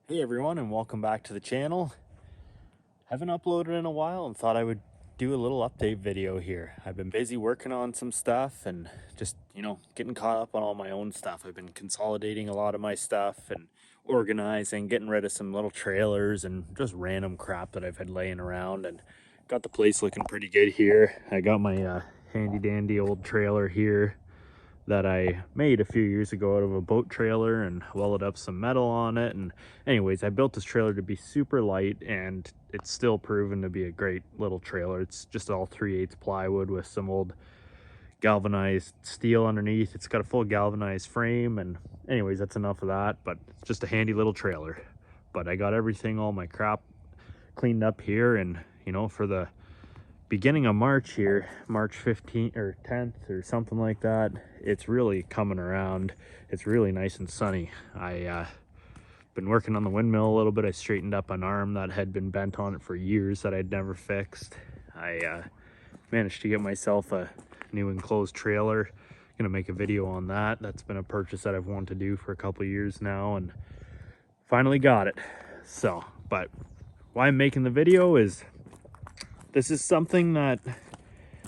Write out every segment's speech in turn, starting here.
Hey everyone, and welcome back to the channel. Haven't uploaded in a while and thought I would do a little update video here. I've been busy working on some stuff and just, getting caught up on all my own stuff. I've been consolidating a lot of my stuff and organizing, getting rid of some little trailers and just random crap that I've had laying around, and got the place looking pretty good here. I got my handy dandy old trailer here that I made a few years ago out of a boat trailer and welded up some metal on it. And anyways, I built this trailer to be super light, and it's still proven to be a great little trailer. It's just all 3/8 plywood with some old galvanized steel underneath. It's got a full galvanized frame, and anyways, that's enough of that, but it's just a handy little trailer. But I got everything, all my crap cleaned up here, and for the beginning of March here, March 15th or 10th or something like that, it's really coming around. It's really nice and sunny. I been working on the windmill a little bit. I straightened up an arm that had been bent on it for years that I'd never fixed. I managed to get myself a new enclosed trailer. Gonna make a video on that. That's been a purchase that I've wanted to do for a couple of years now, and finally got it. So, but why I'm making the video is this is something that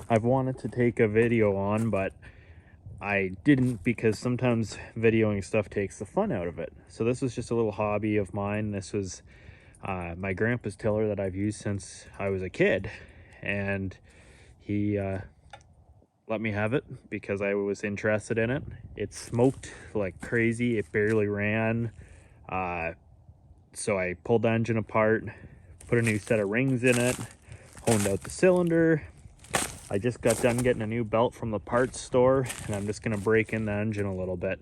I've wanted to take a video on, but I didn't, because sometimes videoing stuff takes the fun out of it. So this was just a little hobby of mine. This was my grandpa's tiller that I've used since I was a kid, and he let me have it because I was interested in it. It smoked like crazy. It barely ran. So I pulled the engine apart, put a new set of rings in it, honed out the cylinder. I just got done getting a new belt from the parts store, and I'm just gonna break in the engine a little bit.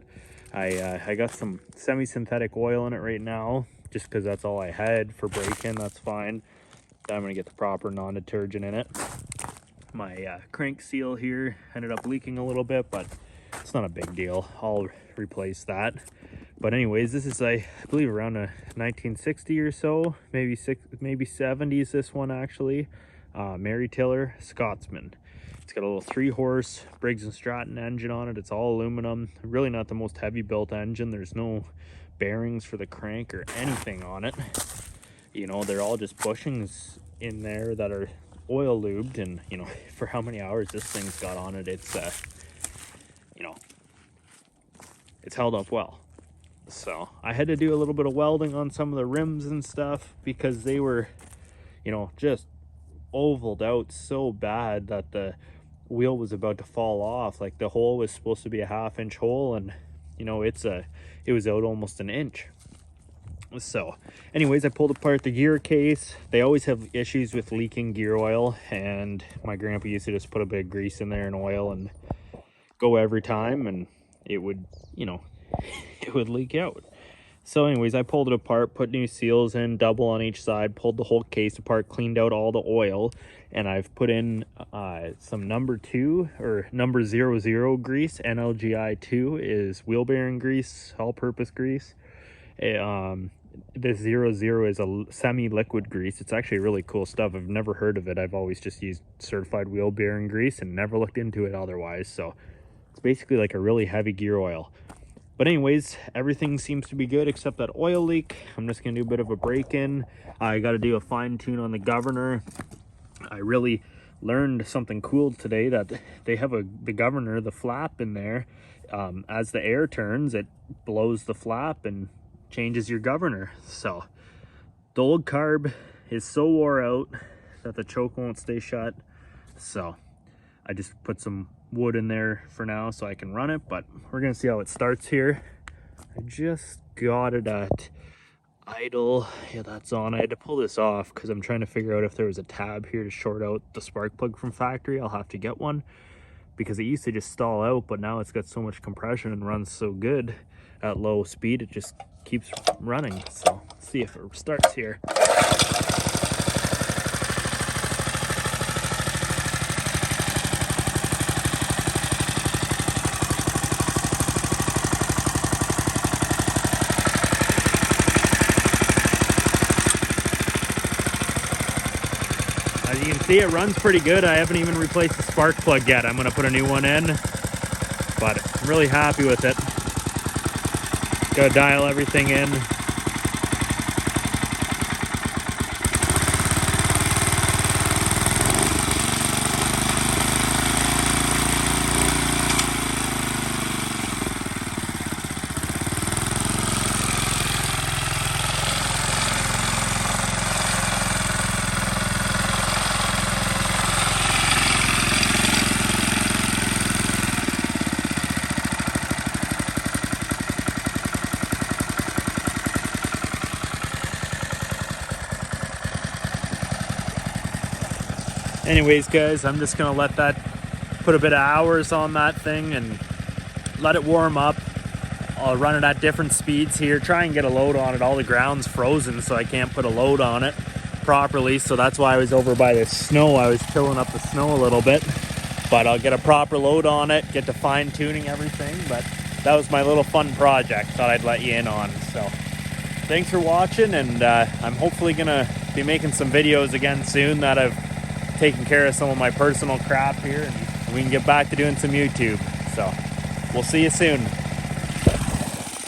I got some semi-synthetic oil in it right now, just because that's all I had for break-in. That's fine. Then I'm gonna get the proper non-detergent in it. My crank seal here ended up leaking a little bit, but it's not a big deal. I'll replace that. But anyways, this is, I believe, around a 1960 or so, maybe 70s. This one actually. Mary Tiller Scotsman. It's got a little 3-horse Briggs & Stratton engine on it. It's all aluminum. Really not the most heavy built engine. There's no bearings for the crank or anything on it. They're all just bushings in there that are oil lubed, and for how many hours this thing's got on it, it's it's held up well. So I had to do a little bit of welding on some of the rims and stuff because they were just ovaled out so bad that the wheel was about to fall off. Like, the hole was supposed to be a 1/2 inch hole, and it was out almost an inch. So anyways, I pulled apart the gear case. They always have issues with leaking gear oil, and my grandpa used to just put a bit of grease in there and oil and go every time, and it would it would leak out. So anyways, I pulled it apart, put new seals in, double on each side, pulled the whole case apart, cleaned out all the oil, and I've put in some number 2 or number 00 grease. NLGI2 is wheel bearing grease, all-purpose grease. This 00 is a semi-liquid grease. It's actually really cool stuff. I've never heard of it. I've always just used certified wheel bearing grease and never looked into it otherwise. So it's basically like a really heavy gear oil. But anyways, everything seems to be good except that oil leak. I'm just gonna do a bit of a break-in. I got to do a fine tune on the governor. I really learned something cool today, that they have the governor, the flap in there. As the air turns, it blows the flap and changes your governor. So the old carb is so wore out that the choke won't stay shut. So I just put some wood in there for now so I can run it, but we're gonna see how it starts here. I just got it at idle. Yeah, that's on. I had to pull this off because I'm trying to figure out if there was a tab here to short out the spark plug from factory. I'll have to get one because it used to just stall out, but now it's got so much compression and runs so good at low speed, it just keeps running. So let's see if it starts here. As you can see, it runs pretty good. I haven't even replaced the spark plug yet. I'm gonna put a new one in, but I'm really happy with it. Gotta dial everything in. Anyways, guys, I'm just gonna let that, put a bit of hours on that thing and let it warm up. I'll run it at different speeds here, try and get a load on it. All the ground's frozen, so I can't put a load on it properly. So that's why I was over by the snow. I was tilling up the snow a little bit, but I'll get a proper load on it, get to fine tuning everything. But that was my little fun project, thought I'd let you in on. So thanks for watching, and I'm hopefully gonna be making some videos again soon that I've taken care of some of my personal crap here, and we can get back to doing some YouTube. So we'll see you soon.